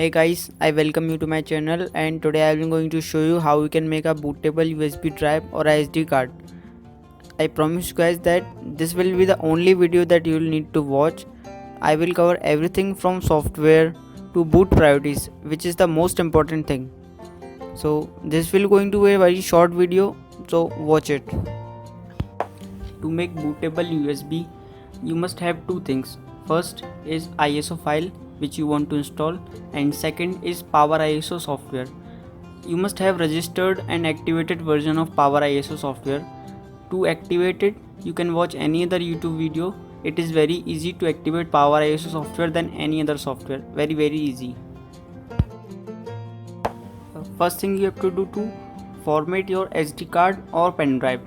Hey guys, I welcome you to my channel, and today I am going to show you how you can make a bootable USB drive or a SD card. I promise you guys that this will be the only video that you will need to watch. I will cover everything from software to boot priorities, which is the most important thing. So this will going to be a very short video, so watch it. To make bootable USB, you must have two things. First is ISO file which you want to install, and second is poweriso software. You must have registered and activated version of poweriso software. To activate it, you can watch any other YouTube video. It is very easy to activate poweriso software than any other software. Very easy. First thing you have to do to format your SD card or pen drive.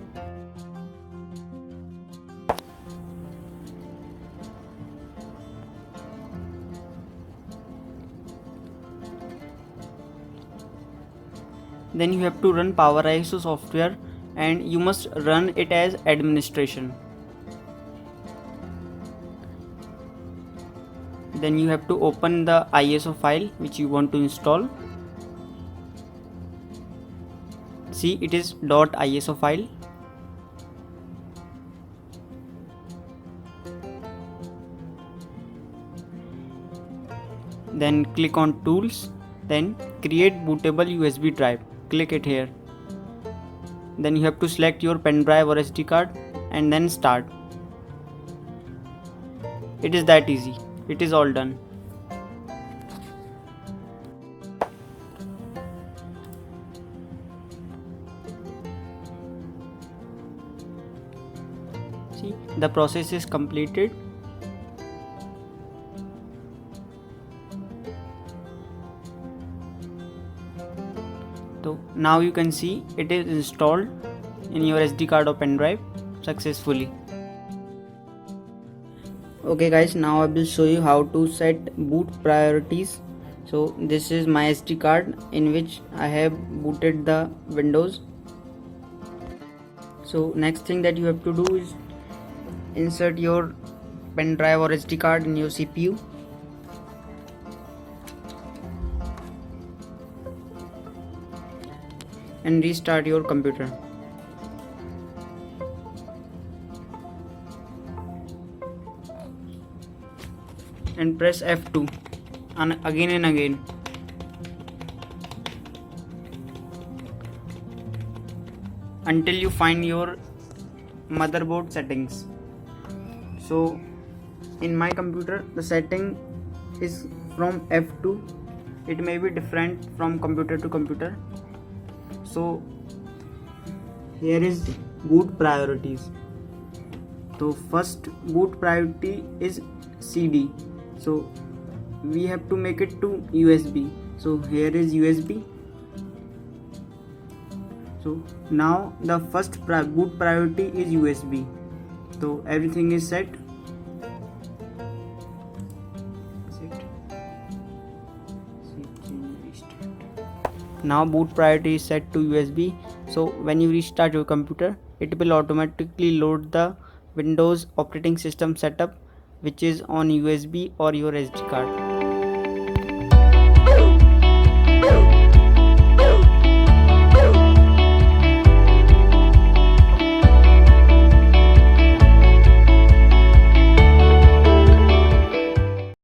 Then you have to run poweriso software, and you must run it as administration. Then you have to open the ISO file which you want to install. See, it is .iso file. Then click on tools, then create bootable USB drive. Click it here. Then you have to select your pen drive or SD card and then start. It is that easy. It is all done. See, the process is completed. So now you can see it is installed in your SD card or pen drive successfully. Okay guys, now I will show you how to set boot priorities. So this is my SD card in which I have booted the Windows. So next thing that you have to do is insert your pen drive or SD card in your CPU. And restart your computer. And press F2 and again until you find your motherboard settings. So in my computer the setting is from F2. It may be different from computer to computer. So here is boot priorities. So first boot priority is CD. So we have to make it to USB. So here is USB. So now the first boot priority is USB. So everything is set. Now boot priority is set to USB. So when you restart your computer, it will automatically load the Windows operating system setup which is on USB or your SD card.